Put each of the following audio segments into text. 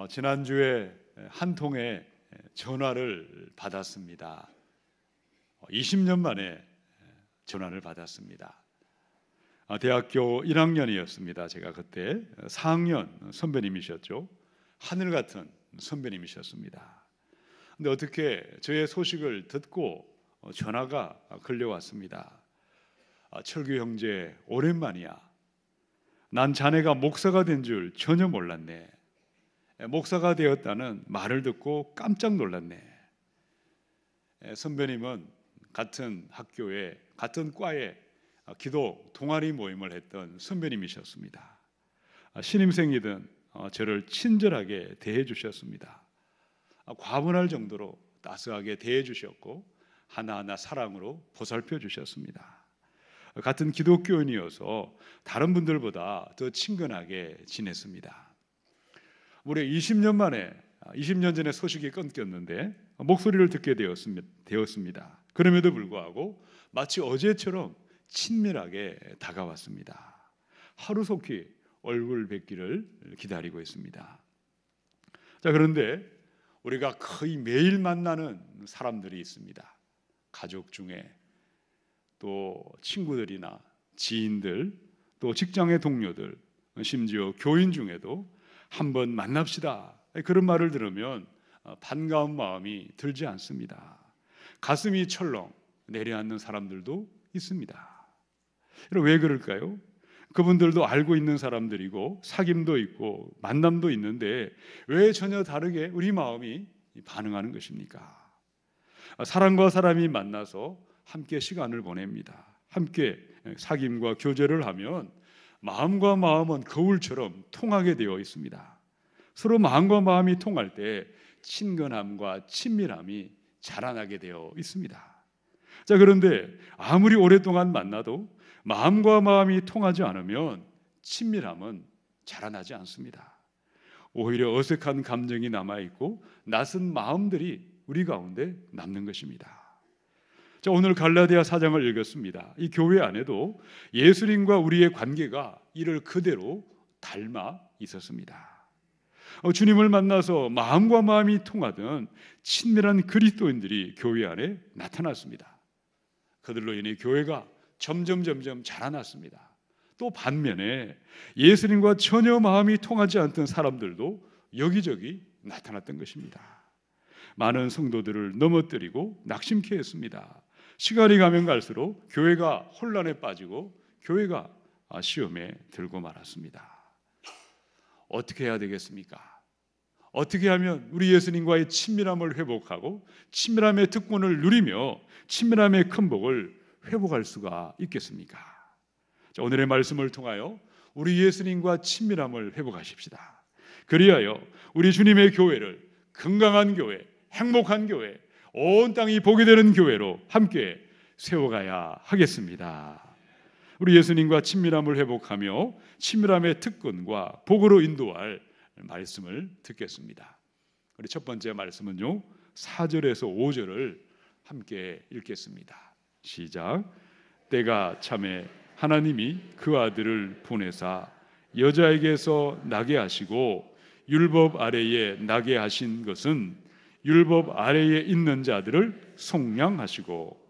지난주에 한 통의 전화를 받았습니다. 20년 만에 전화를 받았습니다. 대학교 1학년이었습니다. 제가 그때 4학년 선배님이셨죠. 하늘 같은 선배님이셨습니다. 근데 어떻게 저의 소식을 듣고 전화가 걸려왔습니다. 철규 형제, 오랜만이야. 난 자네가 목사가 된 줄 전혀 몰랐네. 목사가 되었다는 말을 듣고 깜짝 놀랐네. 선배님은 같은 학교에, 같은 과에 기도 동아리 모임을 했던 선배님이셨습니다. 신임생이든 저를 친절하게 대해 주셨습니다. 과분할 정도로 따스하게 대해 주셨고 하나하나 사랑으로 보살펴 주셨습니다. 같은 기독교인이어서 다른 분들보다 더 친근하게 지냈습니다. 무려 20년 전에 소식이 끊겼는데 목소리를 듣게 되었습니다. 그럼에도 불구하고 마치 어제처럼 친밀하게 다가왔습니다. 하루속히 얼굴 뵙기를 기다리고 있습니다. 자, 그런데 우리가 거의 매일 만나는 사람들이 있습니다. 가족 중에, 또 친구들이나 지인들, 또 직장의 동료들, 심지어 교인 중에도 한번 만납시다, 그런 말을 들으면 반가운 마음이 들지 않습니다. 가슴이 철렁 내려앉는 사람들도 있습니다. 왜 그럴까요? 그분들도 알고 있는 사람들이고 사귐도 있고 만남도 있는데 왜 전혀 다르게 우리 마음이 반응하는 것입니까? 사람과 사람이 만나서 함께 시간을 보냅니다. 함께 사귐과 교제를 하면 마음과 마음은 거울처럼 통하게 되어 있습니다. 서로 마음과 마음이 통할 때 친근함과 친밀함이 자라나게 되어 있습니다. 자, 그런데 아무리 오랫동안 만나도 마음과 마음이 통하지 않으면 친밀함은 자라나지 않습니다. 오히려 어색한 감정이 남아있고 낯선 마음들이 우리 가운데 남는 것입니다. 자, 오늘 갈라디아 4장을 읽었습니다. 이 교회 안에도 예수님과 우리의 관계가 이를 그대로 닮아 있었습니다. 주님을 만나서 마음과 마음이 통하던 친밀한 그리스도인들이 교회 안에 나타났습니다. 그들로 인해 교회가 점점 자라났습니다. 또 반면에 예수님과 전혀 마음이 통하지 않던 사람들도 여기저기 나타났던 것입니다. 많은 성도들을 넘어뜨리고 낙심케 했습니다. 시간이 가면 갈수록 교회가 혼란에 빠지고 교회가 시험에 들고 말았습니다. 어떻게 해야 되겠습니까? 어떻게 하면 우리 예수님과의 친밀함을 회복하고 친밀함의 특권을 누리며 친밀함의 큰 복을 회복할 수가 있겠습니까? 자, 오늘의 말씀을 통하여 우리 예수님과 친밀함을 회복하십시다. 그리하여 우리 주님의 교회를 건강한 교회, 행복한 교회, 온 땅이 보게 되는 교회로 함께 세워가야 하겠습니다. 우리 예수님과 친밀함을 회복하며 친밀함의 특권과 복으로 인도할 말씀을 듣겠습니다. 우리 첫 번째 말씀은요, 4절에서 5절을 함께 읽겠습니다. 시작. 때가 참에 하나님이 그 아들을 보내사 여자에게서 나게 하시고 율법 아래에 나게 하신 것은 율법 아래에 있는 자들을 속량하시고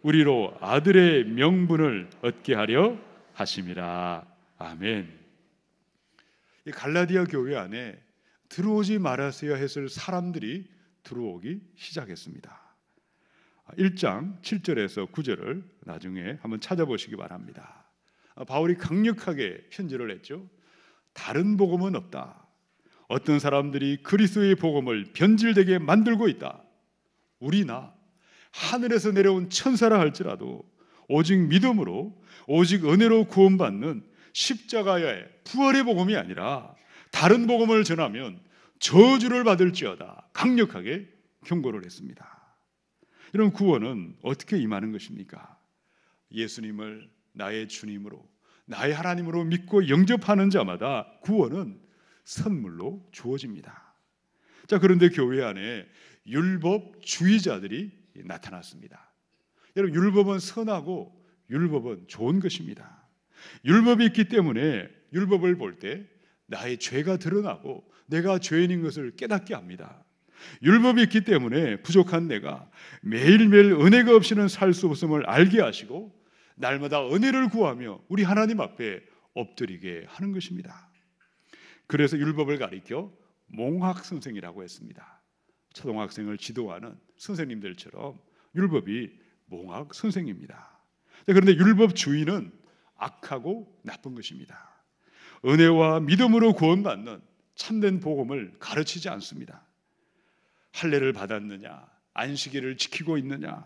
우리로 아들의 명분을 얻게 하려 하심이라. 아멘. 이 갈라디아 교회 안에 들어오지 말았어야 했을 사람들이 들어오기 시작했습니다. 1장 7절에서 9절을 나중에 한번 찾아보시기 바랍니다. 바울이 강력하게 편지를 했죠. 다른 복음은 없다. 어떤 사람들이 그리스도의 복음을 변질되게 만들고 있다. 우리나 하늘에서 내려온 천사라 할지라도 오직 믿음으로, 오직 은혜로 구원받는 십자가의 부활의 복음이 아니라 다른 복음을 전하면 저주를 받을지어다. 강력하게 경고를 했습니다. 이런 구원은 어떻게 임하는 것입니까? 예수님을 나의 주님으로, 나의 하나님으로 믿고 영접하는 자마다 구원은 선물로 주어집니다. 자, 그런데 교회 안에 율법주의자들이 나타났습니다. 여러분, 율법은 선하고 율법은 좋은 것입니다. 율법이 있기 때문에 율법을 볼 때 나의 죄가 드러나고 내가 죄인인 것을 깨닫게 합니다. 율법이 있기 때문에 부족한 내가 매일매일 은혜가 없이는 살 수 없음을 알게 하시고 날마다 은혜를 구하며 우리 하나님 앞에 엎드리게 하는 것입니다. 그래서 율법을 가리켜 몽학 선생이라고 했습니다. 초등학생을 지도하는 선생님들처럼 율법이 몽학 선생입니다. 그런데 율법 주의는 악하고 나쁜 것입니다. 은혜와 믿음으로 구원받는 참된 복음을 가르치지 않습니다. 할례를 받았느냐, 안식일을 지키고 있느냐,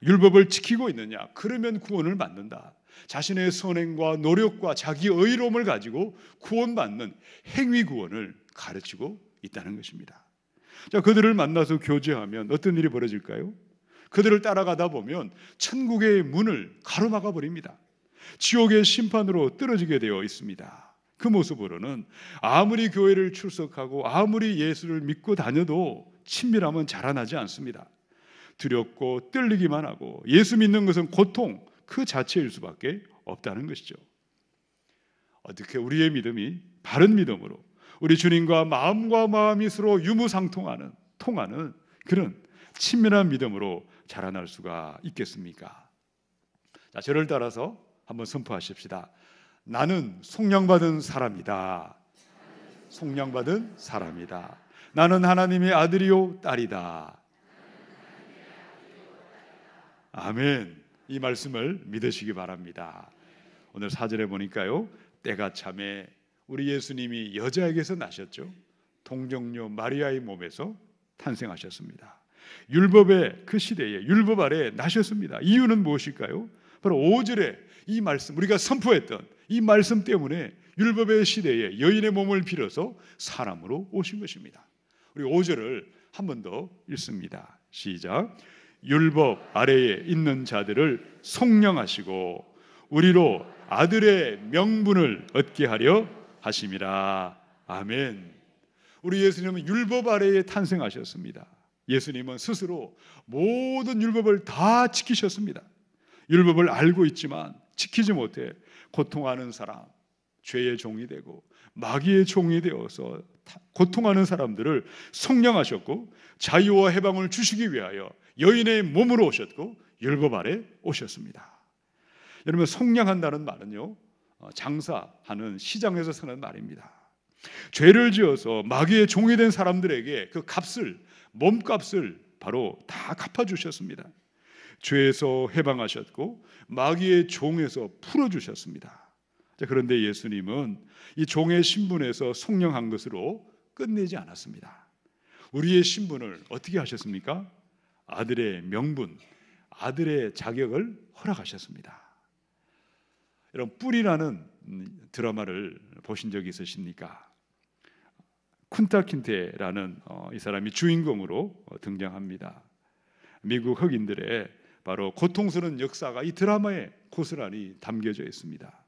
율법을 지키고 있느냐, 그러면 구원을 받는다. 자신의 선행과 노력과 자기 의로움을 가지고 구원받는 행위 구원을 가르치고 있다는 것입니다. 자, 그들을 만나서 교제하면 어떤 일이 벌어질까요? 그들을 따라가다 보면 천국의 문을 가로막아 버립니다. 지옥의 심판으로 떨어지게 되어 있습니다. 그 모습으로는 아무리 교회를 출석하고 아무리 예수를 믿고 다녀도 친밀함은 자라나지 않습니다. 두렵고 떨리기만 하고 예수 믿는 것은 고통 그 자체일 수밖에 없다는 것이죠. 어떻게 우리의 믿음이 바른 믿음으로 우리 주님과 마음과 마음이 서로 유무상통하는 통하는 그런 친밀한 믿음으로 자라날 수가 있겠습니까? 자, 저를 따라서 한번 선포하십시다. 나는 속량받은 사람이다. 속량받은 사람이다. 나는 하나님의 아들이요 딸이다. 아멘. 이 말씀을 믿으시기 바랍니다. 오늘 4절에 보니까요, 때가 참에 우리 예수님이 여자에게서 나셨죠. 동정녀 마리아의 몸에서 탄생하셨습니다. 율법의 그 시대에 율법 아래 나셨습니다. 이유는 무엇일까요? 바로 5절에 이 말씀, 우리가 선포했던 이 말씀 때문에 율법의 시대에 여인의 몸을 빌어서 사람으로 오신 것입니다. 우리 5절을 한 번 더 읽습니다. 시작. 율법 아래에 있는 자들을 속량하시고 우리로 아들의 명분을 얻게 하려 하심이라. 아멘. 우리 예수님은 율법 아래에 탄생하셨습니다. 예수님은 스스로 모든 율법을 다 지키셨습니다. 율법을 알고 있지만 지키지 못해 고통하는 사람, 죄의 종이 되고 마귀의 종이 되어서 고통하는 사람들을 속량하셨고 자유와 해방을 주시기 위하여 여인의 몸으로 오셨고 율법 아래 오셨습니다. 여러분, 속량한다는 말은요, 장사하는 시장에서 쓰는 말입니다. 죄를 지어서 마귀의 종이 된 사람들에게 그 값을, 몸값을 바로 다 갚아주셨습니다. 죄에서 해방하셨고 마귀의 종에서 풀어주셨습니다. 그런데 예수님은 이 종의 신분에서 속량한 것으로 끝내지 않았습니다. 우리의 신분을 어떻게 하셨습니까? 아들의 명분, 아들의 자격을 허락하셨습니다. 여러분, 뿔이라는 드라마를 보신 적이 있으십니까? 쿤타 킨테라는 이 사람이 주인공으로 등장합니다. 미국 흑인들의 바로 고통스러운 역사가 이 드라마에 고스란히 담겨져 있습니다.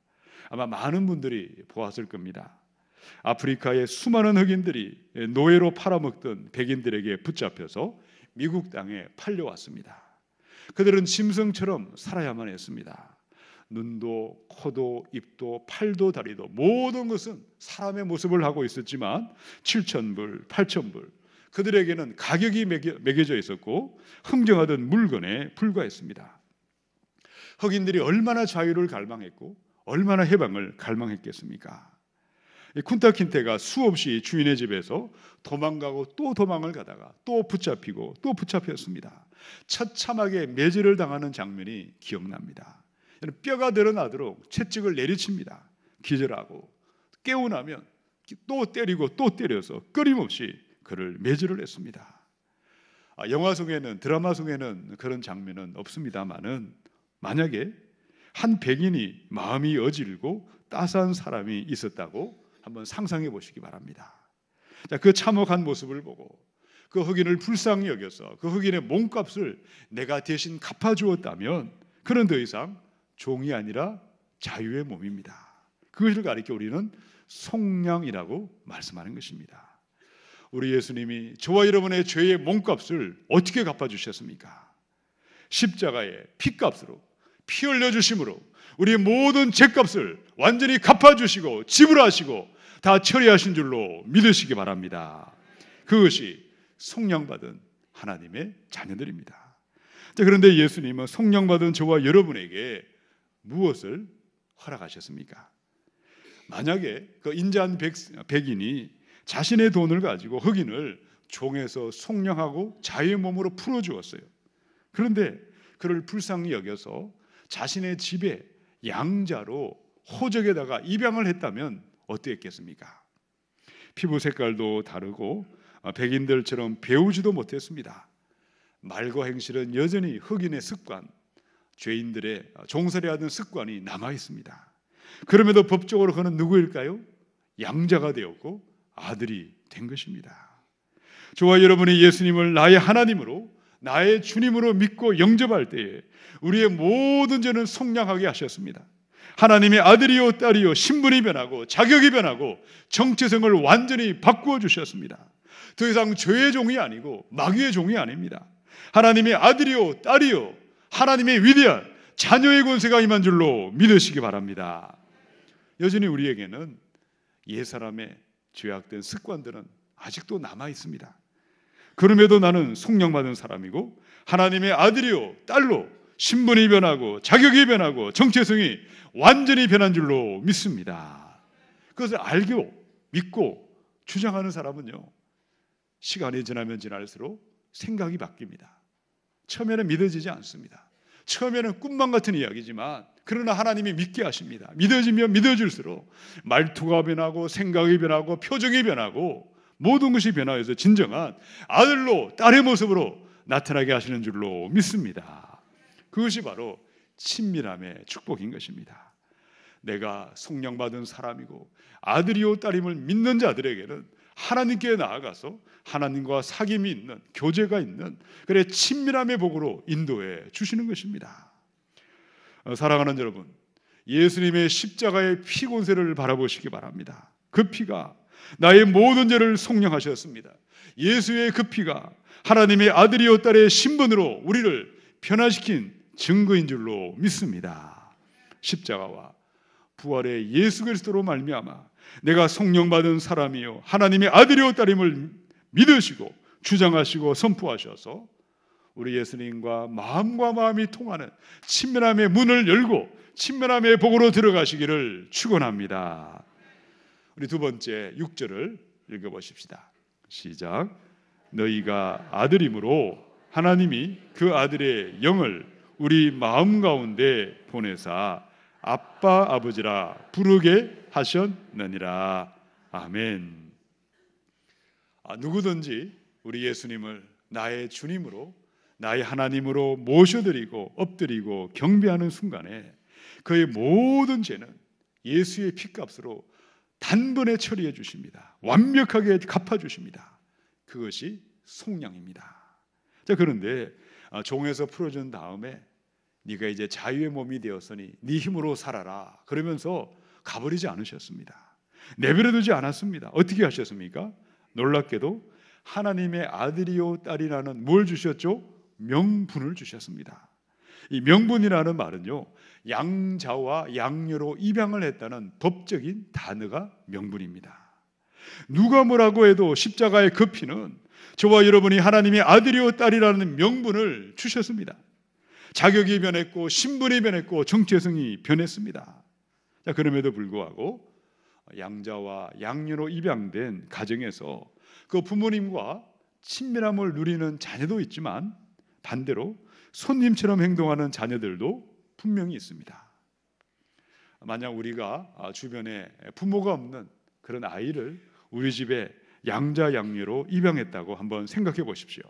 아마 많은 분들이 보았을 겁니다. 아프리카의 수많은 흑인들이 노예로 팔아먹던 백인들에게 붙잡혀서 미국 땅에 팔려왔습니다. 그들은 짐승처럼 살아야만 했습니다. 눈도 코도 입도 팔도 다리도 모든 것은 사람의 모습을 하고 있었지만 7,000불, 8,000불 그들에게는 가격이 매겨져 있었고 흥정하던 물건에 불과했습니다. 흑인들이 얼마나 자유를 갈망했고 얼마나 해방을 갈망했겠습니까? 쿤타 킨테가 수없이 주인의 집에서 도망가고 또 도망을 가다가 또 붙잡히고 또 붙잡혔습니다. 처참하게 매질을 당하는 장면이 기억납니다. 뼈가 드러나도록 채찍을 내리칩니다. 기절하고 깨어나면 또 때리고 또 때려서 끊임없이 그를 매질을 했습니다. 영화 속에는, 드라마 속에는 그런 장면은 없습니다만은 만약에 한 백인이 마음이 어질고 따스한 사람이 있었다고 한번 상상해 보시기 바랍니다. 자, 그 참혹한 모습을 보고 그 흑인을 불쌍히 여겨서 그 흑인의 몸값을 내가 대신 갚아주었다면 그는 더 이상 종이 아니라 자유의 몸입니다. 그것을 가리켜 우리는 속량이라고 말씀하는 것입니다. 우리 예수님이 저와 여러분의 죄의 몸값을 어떻게 갚아주셨습니까? 십자가의 피값으로, 피 흘려주심으로 우리의 모든 죄값을 완전히 갚아주시고 지불하시고 다 처리하신 줄로 믿으시기 바랍니다. 그것이 속량받은 하나님의 자녀들입니다. 자, 그런데 예수님은 속량받은 저와 여러분에게 무엇을 허락하셨습니까? 만약에 그 인자한 백인이 자신의 돈을 가지고 흑인을 종에서 속량하고 자유의 몸으로 풀어주었어요. 그런데 그를 불쌍히 여겨서 자신의 집에 양자로 호적에다가 입양을 했다면 어땠겠습니까? 피부 색깔도 다르고 백인들처럼 배우지도 못했습니다. 말과 행실은 여전히 흑인의 습관, 죄인들의 종살이 하던 습관이 남아 있습니다. 그럼에도 법적으로 그는 누구일까요? 양자가 되었고 아들이 된 것입니다. 저와 여러분이 예수님을 나의 하나님으로, 나의 주님으로 믿고 영접할 때에 우리의 모든 죄는 속량하게 하셨습니다. 하나님의 아들이요 딸이요 신분이 변하고 자격이 변하고 정체성을 완전히 바꾸어 주셨습니다. 더 이상 죄의 종이 아니고 마귀의 종이 아닙니다. 하나님의 아들이요 딸이요 하나님의 위대한 자녀의 권세가 임한 줄로 믿으시기 바랍니다. 여전히 우리에게는 옛사람의 죄악된 습관들은 아직도 남아 있습니다. 그럼에도 나는 속량받은 사람이고 하나님의 아들이요 딸로 신분이 변하고 자격이 변하고 정체성이 완전히 변한 줄로 믿습니다. 그것을 알고 믿고 주장하는 사람은요, 시간이 지나면 지날수록 생각이 바뀝니다. 처음에는 믿어지지 않습니다. 처음에는 꿈만 같은 이야기지만 그러나 하나님이 믿게 하십니다. 믿어지면 믿어질수록 말투가 변하고 생각이 변하고 표정이 변하고 모든 것이 변화해서 진정한 아들로 딸의 모습으로 나타나게 하시는 줄로 믿습니다. 그것이 바로 친밀함의 축복인 것입니다. 내가 속량받은 사람이고 아들이요 딸임을 믿는 자들에게는 하나님께 나아가서 하나님과 사귐이 있는, 교제가 있는 그래 친밀함의 복으로 인도해 주시는 것입니다. 사랑하는 여러분, 예수님의 십자가의 피곤세를 바라보시기 바랍니다. 그 피가 나의 모든 죄를 속량하셨습니다. 예수의 그 피가 하나님의 아들이요 딸의 신분으로 우리를 변화시킨 증거인 줄로 믿습니다. 십자가와 부활의 예수 그리스도로 말미암아 내가 성령받은 사람이요 하나님의 아들이요 딸임을 믿으시고 주장하시고 선포하셔서 우리 예수님과 마음과 마음이 통하는 친밀함의 문을 열고 친밀함의 복으로 들어가시기를 축원합니다. 우리 두 번째 6절을 읽어보십시다. 시작. 너희가 아들이므로 하나님이 그 아들의 영을 우리 마음 가운데 보내사 아빠 아버지라 부르게 하셨느니라. 아멘. 누구든지 우리 예수님을 나의 주님으로 나의 하나님으로 모셔드리고 엎드리고 경배하는 순간에 그의 모든 죄는 예수의 피값으로 단번에 처리해 주십니다. 완벽하게 갚아 주십니다. 그것이 속량입니다. 자, 그런데 종에서 풀어준 다음에 네가 이제 자유의 몸이 되었으니 네 힘으로 살아라 그러면서 가버리지 않으셨습니다. 내버려두지 않았습니다. 어떻게 하셨습니까? 놀랍게도 하나님의 아들이요 딸이라는 뭘 주셨죠? 명분을 주셨습니다. 이 명분이라는 말은요, 양자와 양녀로 입양을 했다는 법적인 단어가 명분입니다. 누가 뭐라고 해도 십자가의 그 피는 저와 여러분이 하나님의 아들이요 딸이라는 명분을 주셨습니다. 자격이 변했고 신분이 변했고 정체성이 변했습니다. 자, 그럼에도 불구하고 양자와 양녀로 입양된 가정에서 그 부모님과 친밀함을 누리는 자녀도 있지만 반대로 손님처럼 행동하는 자녀들도 분명히 있습니다. 만약 우리가 주변에 부모가 없는 그런 아이를 우리 집에 양자 양녀로 입양했다고 한번 생각해 보십시오.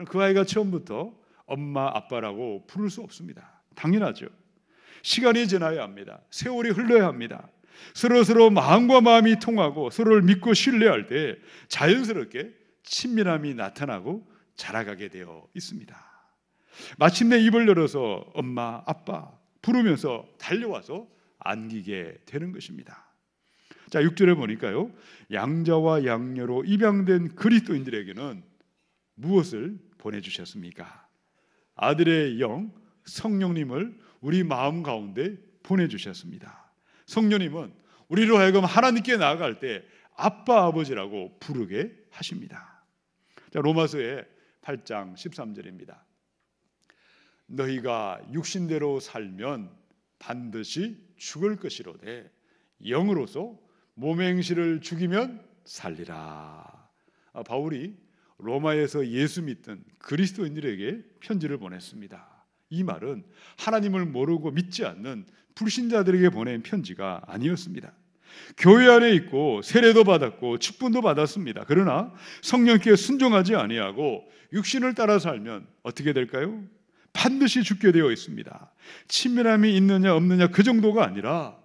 그 아이가 처음부터 엄마 아빠라고 부를 수 없습니다. 당연하죠. 시간이 지나야 합니다. 세월이 흘러야 합니다. 서로 마음과 마음이 통하고 서로를 믿고 신뢰할 때 자연스럽게 친밀함이 나타나고 자라가게 되어 있습니다. 마침내 입을 열어서 엄마 아빠 부르면서 달려와서 안기게 되는 것입니다. 자, 6절에 보니까요, 양자와 양녀로 입양된 그리스도인들에게는 무엇을 보내주셨습니까? 아들의 영 성령님을 우리 마음 가운데 보내주셨습니다. 성령님은 우리로 하여금 하나님께 나아갈 때 아빠 아버지라고 부르게 하십니다. 자, 로마서의 8장 13절입니다. 너희가 육신대로 살면 반드시 죽을 것이로되 영으로서 몸의 행실을 죽이면 살리라. 바울이 로마에서 예수 믿던 그리스도인들에게 편지를 보냈습니다. 이 말은 하나님을 모르고 믿지 않는 불신자들에게 보낸 편지가 아니었습니다. 교회 안에 있고 세례도 받았고 직분도 받았습니다. 그러나 성령께 순종하지 아니하고 육신을 따라 살면 어떻게 될까요? 반드시 죽게 되어 있습니다. 친밀함이 있느냐 없느냐 그 정도가 아니라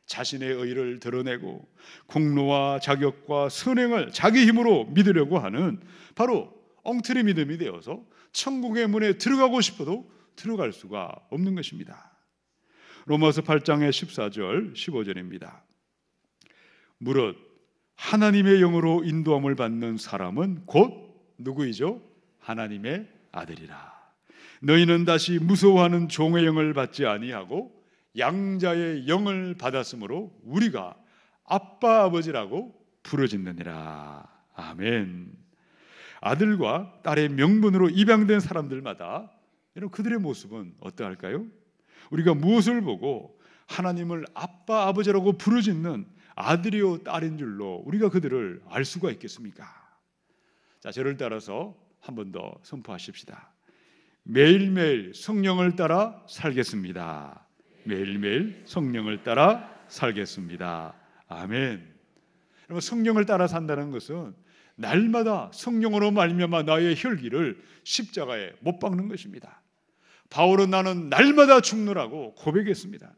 자신의 의를 드러내고 공로와 자격과 선행을 자기 힘으로 믿으려고 하는 바로 엉터리 믿음이 되어서 천국의 문에 들어가고 싶어도 들어갈 수가 없는 것입니다. 로마서 8장의 14절 15절입니다. 무릇 하나님의 영으로 인도함을 받는 사람은 곧 누구이죠? 하나님의 아들이라. 너희는 다시 무서워하는 종의 영을 받지 아니하고 양자의 영을 받았으므로 우리가 아빠 아버지라고 부르짖느니라. 아멘. 아들과 딸의 명분으로 입양된 사람들마다 여러분 그들의 모습은 어떠할까요? 우리가 무엇을 보고 하나님을 아빠 아버지라고 부르짖는 아들이요 딸인 줄로 우리가 그들을 알 수가 있겠습니까? 자, 저를 따라서 한 번 더 선포하십시다. 매일매일 성령을 따라 살겠습니다. 매일매일 성령을 따라 살겠습니다. 아멘. 여러분, 성령을 따라 산다는 것은 날마다 성령으로 말미암아 나의 혈기를 십자가에 못 박는 것입니다. 바울은 나는 날마다 죽노라고 고백했습니다.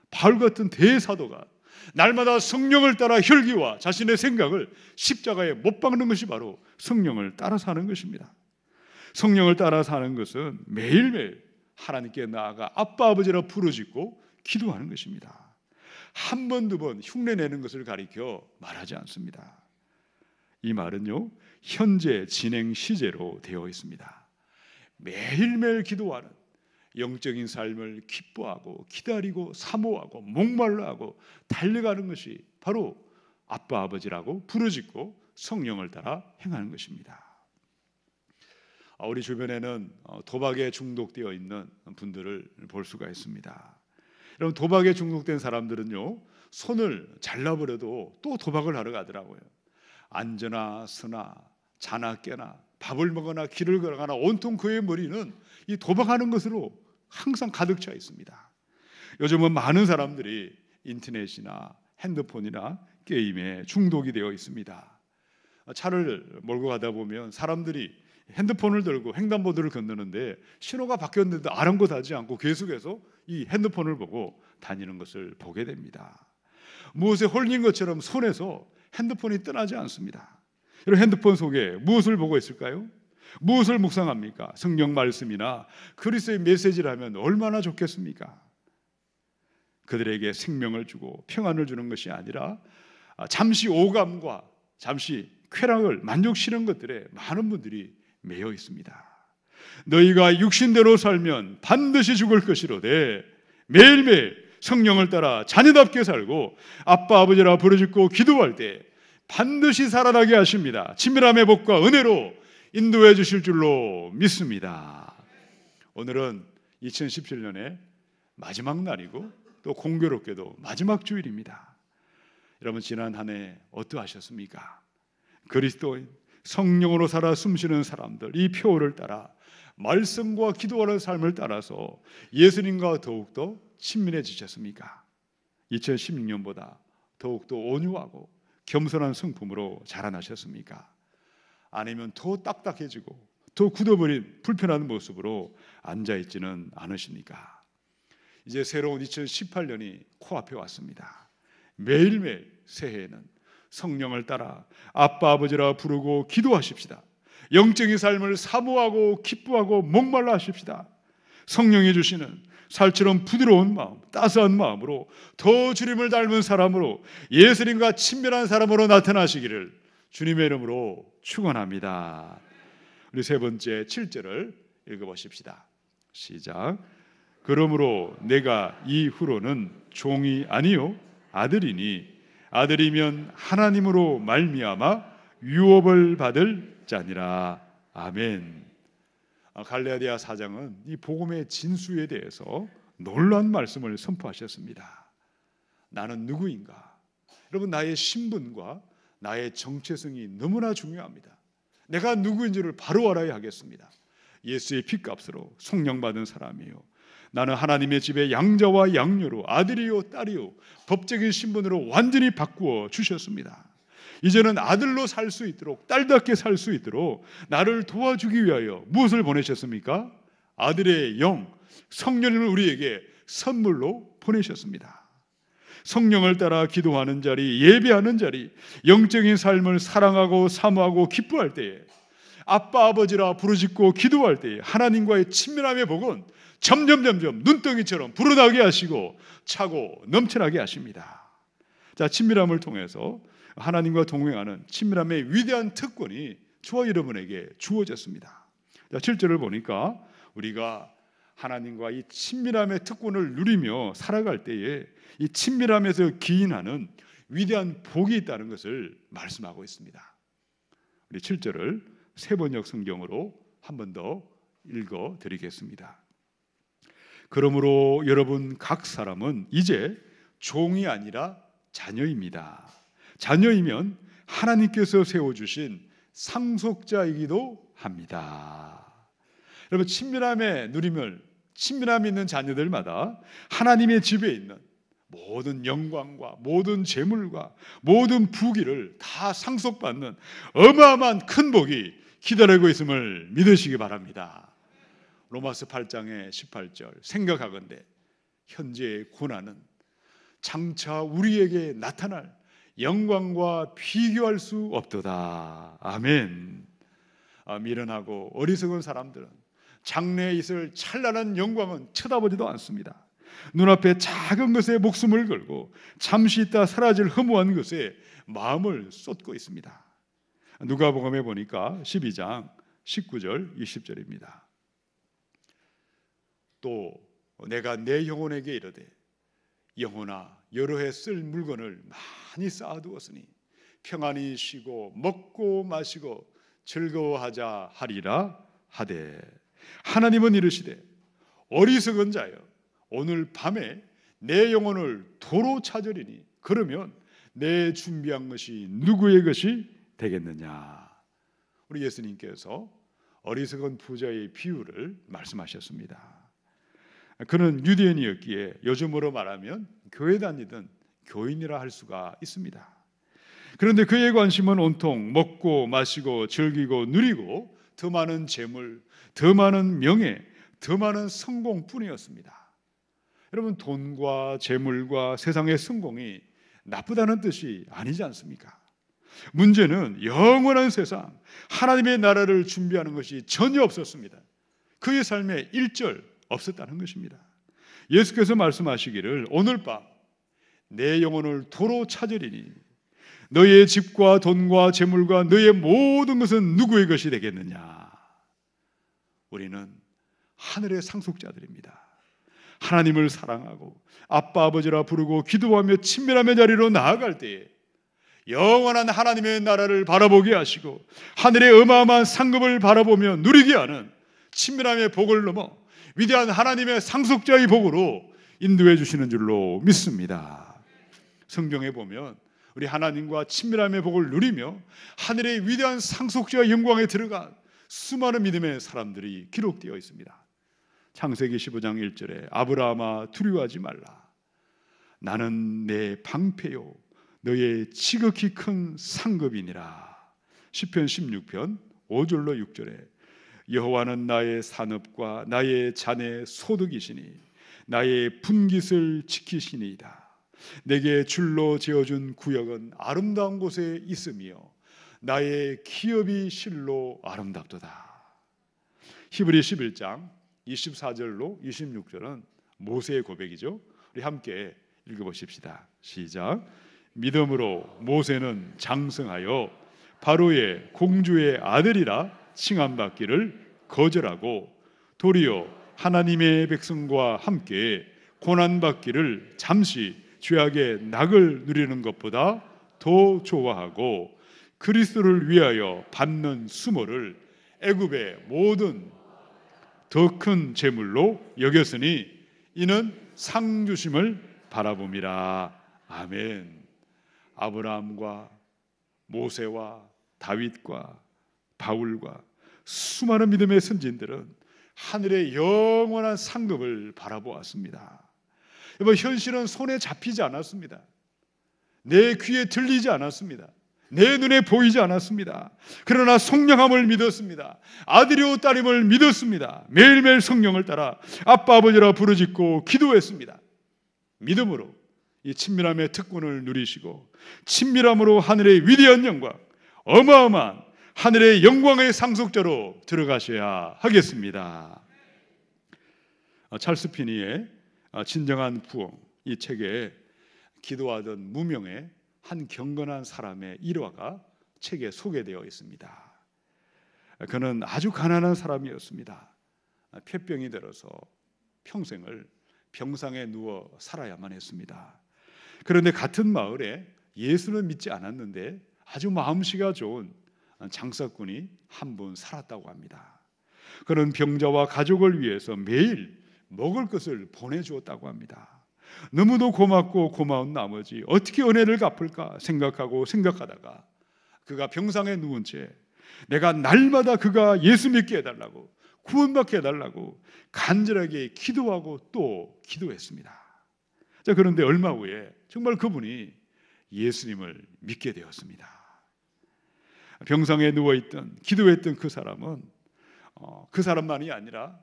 바울 같은 대사도가 날마다 성령을 따라 혈기와 자신의 생각을 십자가에 못 박는 것이 바로 성령을 따라 사는 것입니다. 성령을 따라 사는 것은 매일매일 하나님께 나아가 아빠 아버지라 부르짖고 기도하는 것입니다. 한 번, 두 번 흉내내는 것을 가리켜 말하지 않습니다. 이 말은요, 현재 진행 시제로 되어 있습니다. 매일매일 기도하는 영적인 삶을 기뻐하고 기다리고 사모하고 목말라하고 달려가는 것이 바로 아빠 아버지라고 부르짖고 성령을 따라 행하는 것입니다. 우리 주변에는 도박에 중독되어 있는 분들을 볼 수가 있습니다. 여러분, 도박에 중독된 사람들은요, 손을 잘라버려도 또 도박을 하러 가더라고요. 앉으나 서나 자나 깨나 밥을 먹거나 길을 걸어가나 온통 그의 머리는 이 도박하는 것으로 항상 가득 차 있습니다. 요즘은 많은 사람들이 인터넷이나 핸드폰이나 게임에 중독이 되어 있습니다. 차를 몰고 가다 보면 사람들이 핸드폰을 들고 횡단보도를 건너는데 신호가 바뀌었는데도 아랑곳하지 않고 계속해서 이 핸드폰을 보고 다니는 것을 보게 됩니다. 무엇에 홀린 것처럼 손에서 핸드폰이 떠나지 않습니다. 여러분, 핸드폰 속에 무엇을 보고 있을까요? 무엇을 묵상합니까? 성경 말씀이나 그리스도의 메시지라면 얼마나 좋겠습니까? 그들에게 생명을 주고 평안을 주는 것이 아니라 잠시 오감과 잠시 쾌락을 만족시키는 것들에 많은 분들이 매여 있습니다. 너희가 육신대로 살면 반드시 죽을 것이로되 매일매일 성령을 따라 자녀답게 살고 아빠 아버지라 부르짖고 기도할 때 반드시 살아나게 하십니다. 친밀함의 복과 은혜로 인도해 주실 줄로 믿습니다. 오늘은 2017년의 마지막 날이고 또 공교롭게도 마지막 주일입니다. 여러분, 지난 한 해 어떠하셨습니까? 그리스도인 성령으로 살아 숨쉬는 사람들, 이 표를 따라 말씀과 기도하는 삶을 따라서 예수님과 더욱더 친밀해지셨습니까? 2016년보다 더욱더 온유하고 겸손한 성품으로 자라나셨습니까? 아니면 더 딱딱해지고 더 굳어버린 불편한 모습으로 앉아있지는 않으십니까? 이제 새로운 2018년이 코앞에 왔습니다. 매일매일 새해에는 성령을 따라 아빠 아버지라 부르고 기도하십시다. 영적인 삶을 사모하고 기뻐하고 목말라 하십시다. 성령이 주시는 살처럼 부드러운 마음, 따스한 마음으로 더 주님을 닮은 사람으로 예수님과 친밀한 사람으로 나타나시기를 주님의 이름으로 축원합니다. 우리 세 번째 7절을 읽어보십시다. 시작. 그러므로 내가 이후로는 종이 아니요 아들이니 아들이면 하나님으로 말미암아 유업을 받을 자니라. 아멘. 갈라디아 4장은 이 복음의 진수에 대해서 놀라운 말씀을 선포하셨습니다. 나는 누구인가? 여러분, 나의 신분과 나의 정체성이 너무나 중요합니다. 내가 누구인지를 바로 알아야 하겠습니다. 예수의 피값으로 속량받은 사람이요, 나는 하나님의 집에 양자와 양녀로, 아들이요 딸이요, 법적인 신분으로 완전히 바꾸어 주셨습니다. 이제는 아들로 살 수 있도록, 딸답게 살 수 있도록 나를 도와주기 위하여 무엇을 보내셨습니까? 아들의 영, 성령님을 우리에게 선물로 보내셨습니다. 성령을 따라 기도하는 자리, 예배하는 자리, 영적인 삶을 사랑하고 사모하고 기뻐할 때에, 아빠 아버지라 부르짖고 기도할 때에 하나님과의 친밀함의 복은 점점 눈덩이처럼 불어나게 하시고 차고 넘쳐나게 하십니다. 자, 친밀함을 통해서 하나님과 동행하는 친밀함의 위대한 특권이 저와 여러분에게 주어졌습니다. 자, 7절을 보니까 우리가 하나님과 이 친밀함의 특권을 누리며 살아갈 때에 이 친밀함에서 기인하는 위대한 복이 있다는 것을 말씀하고 있습니다. 우리 7절을 세번역 성경으로 한 번 더 읽어 드리겠습니다. 그러므로 여러분 각 사람은 이제 종이 아니라 자녀입니다. 자녀이면 하나님께서 세워주신 상속자이기도 합니다. 여러분, 친밀함의 누림을, 친밀함이 있는 자녀들마다 하나님의 집에 있는 모든 영광과 모든 재물과 모든 부귀를 다 상속받는 어마어마한 큰 복이 기다리고 있음을 믿으시기 바랍니다. 로마서 8장의 18절, 생각하건대 현재의 고난은 장차 우리에게 나타날 영광과 비교할 수 없도다. 아멘. 미련하고 어리석은 사람들은 장래에 있을 찬란한 영광은 쳐다보지도 않습니다. 눈앞에 작은 것에 목숨을 걸고 잠시 있다 사라질 허무한 것에 마음을 쏟고 있습니다. 누가복음에 보니까 12장 19절 20절입니다. 또 내가 내 영혼에게 이르되 영혼아, 여러 해 쓸 물건을 많이 쌓아두었으니 평안히 쉬고 먹고 마시고 즐거워하자 하리라 하되, 하나님은 이르시되 어리석은 자여, 오늘 밤에 내 영혼을 도로 찾으리니 그러면 내 준비한 것이 누구의 것이 되겠느냐. 우리 예수님께서 어리석은 부자의 비유를 말씀하셨습니다. 그는 유대인이었기에 요즘으로 말하면 교회 다니던 교인이라 할 수가 있습니다. 그런데 그의 관심은 온통 먹고 마시고 즐기고 누리고 더 많은 재물, 더 많은 명예, 더 많은 성공뿐이었습니다. 여러분, 돈과 재물과 세상의 성공이 나쁘다는 뜻이 아니지 않습니까? 문제는 영원한 세상, 하나님의 나라를 준비하는 것이 전혀 없었습니다. 그의 삶에 일절 없었다는 것입니다. 예수께서 말씀하시기를 오늘 밤 내 영혼을 도로 찾으리니 너의 집과 돈과 재물과 너의 모든 것은 누구의 것이 되겠느냐. 우리는 하늘의 상속자들입니다. 하나님을 사랑하고 아빠 아버지라 부르고 기도하며 친밀함의 자리로 나아갈 때에 영원한 하나님의 나라를 바라보게 하시고 하늘의 어마어마한 상급을 바라보며 누리게 하는 친밀함의 복을 넘어 위대한 하나님의 상속자의 복으로 인도해 주시는 줄로 믿습니다. 성경에 보면 우리 하나님과 친밀함의 복을 누리며 하늘의 위대한 상속자의 영광에 들어간 수많은 믿음의 사람들이 기록되어 있습니다. 창세기 15장 1절에 아브라함아 두려워하지 말라. 나는 내 방패요 너의 지극히 큰 상급이니라. 시편 16편 5절로 6절에 여호와는 나의 산업과 나의 잔의 소득이시니 나의 분깃을 지키시니이다. 내게 줄로 지어준 구역은 아름다운 곳에 있으며 나의 기업이 실로 아름답도다. 히브리 11장 24절로 26절은 모세의 고백이죠. 우리 함께 읽어보십시다. 시작. 믿음으로 모세는 장성하여 바로의 공주의 아들이라 칭함받기를 거절하고 도리어 하나님의 백성과 함께 고난받기를 잠시 죄악의 낙을 누리는 것보다 더 좋아하고 그리스도를 위하여 받는 수모를 애굽의 모든 더 큰 재물로 여겼으니 이는 상 주심을 바라봄이라. 아멘. 아브라함과 모세와 다윗과 바울과 수많은 믿음의 선진들은 하늘의 영원한 상급을 바라보았습니다. 여러분, 현실은 손에 잡히지 않았습니다. 내 귀에 들리지 않았습니다. 내 눈에 보이지 않았습니다. 그러나 성령함을 믿었습니다. 아들이요 딸임을 믿었습니다. 매일매일 성령을 따라 아빠 아버지라 부르짖고 기도했습니다. 믿음으로 이 친밀함의 특권을 누리시고 친밀함으로 하늘의 위대한 영광, 어마어마한 하늘의 영광의 상속자로 들어가셔야 하겠습니다. 찰스 피니의 진정한 부흥, 이 책에 기도하던 무명의 한 경건한 사람의 일화가 책에 소개되어 있습니다. 그는 아주 가난한 사람이었습니다. 폐병이 들어서 평생을 병상에 누워 살아야만 했습니다. 그런데 같은 마을에 예수는 믿지 않았는데 아주 마음씨가 좋은 장사꾼이 한 분 살았다고 합니다. 그는 병자와 가족을 위해서 매일 먹을 것을 보내주었다고 합니다. 너무도 고맙고 고마운 나머지 어떻게 은혜를 갚을까 생각하다가 그가 병상에 누운 채 내가 날마다 그가 예수 믿게 해달라고, 구원받게 해달라고 간절하게 기도하고 또 기도했습니다. 자, 그런데 얼마 후에 정말 그분이 예수님을 믿게 되었습니다. 병상에 누워있던 기도했던 그 사람은 그 사람만이 아니라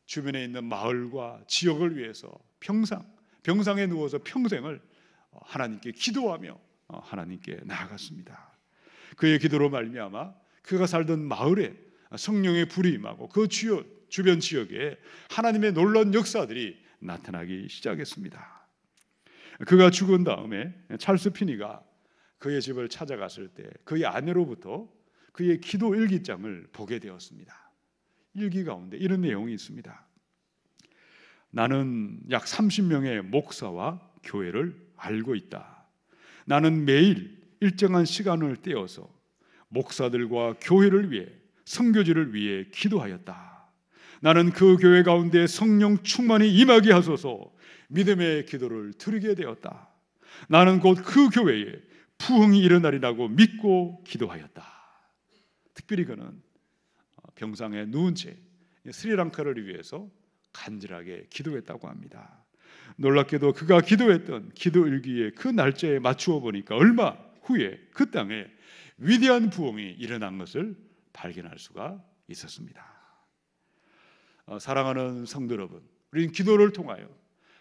주변에 있는 마을과 지역을 위해서 병상에 누워서 평생을 하나님께 기도하며 하나님께 나아갔습니다. 그의 기도로 말미암아 그가 살던 마을에 성령의 불이 임하고 그 주변 지역에 하나님의 놀라운 역사들이 나타나기 시작했습니다. 그가 죽은 다음에 찰스 피니가 그의 집을 찾아갔을 때 그의 아내로부터 그의 기도 일기장을 보게 되었습니다. 일기 가운데 이런 내용이 있습니다. 나는 약 30명의 목사와 교회를 알고 있다. 나는 매일 일정한 시간을 떼어서 목사들과 교회를 위해, 선교지를 위해 기도하였다. 나는 그 교회 가운데 성령 충만이 임하게 하소서 믿음의 기도를 드리게 되었다. 나는 곧 그 교회에 부흥이 일어나리라고 믿고 기도하였다. 특별히 그는 병상에 누운 채 스리랑카를 위해서 간절하게 기도했다고 합니다. 놀랍게도 그가 기도했던 기도 일기의 그 날짜에 맞추어 보니까 얼마 후에 그 땅에 위대한 부흥이 일어난 것을 발견할 수가 있었습니다. 사랑하는 성도 여러분, 우리는 기도를 통하여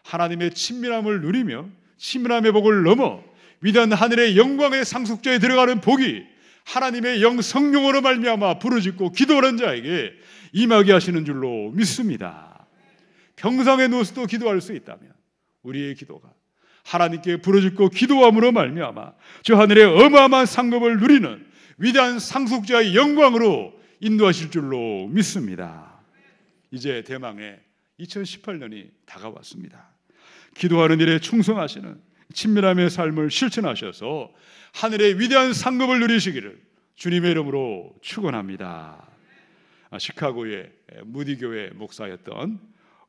하나님의 친밀함을 누리며 친밀함의 복을 넘어 위대한 하늘의 영광의 상속자에 들어가는 복이 하나님의 영 성령으로 말미암아 부르짖고 기도하는 자에게 임하게 하시는 줄로 믿습니다. 병상에 누워서도 기도할 수 있다면 우리의 기도가 하나님께 부르짖고 기도함으로 말미암아 저 하늘의 어마어마한 상급을 누리는 위대한 상속자의 영광으로 인도하실 줄로 믿습니다. 이제 대망의 2018년이 다가왔습니다. 기도하는 일에 충성하시는 친밀함의 삶을 실천하셔서 하늘의 위대한 상급을 누리시기를 주님의 이름으로 축원합니다. 시카고의 무디교회 목사였던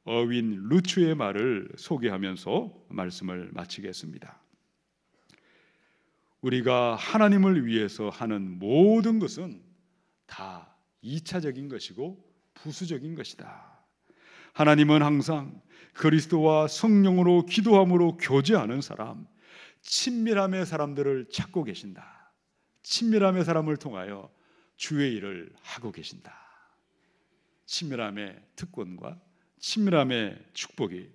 어윈 루츠의 말을 소개하면서 말씀을 마치겠습니다. 우리가 하나님을 위해서 하는 모든 것은 다 2차적인 것이고 부수적인 것이다. 하나님은 항상 그리스도와 성령으로 기도함으로 교제하는 사람, 친밀함의 사람들을 찾고 계신다. 친밀함의 사람을 통하여 주의 일을 하고 계신다. 친밀함의 특권과 친밀함의 축복이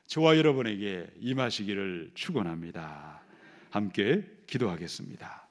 저와 여러분에게 임하시기를 축원합니다. 함께 기도하겠습니다.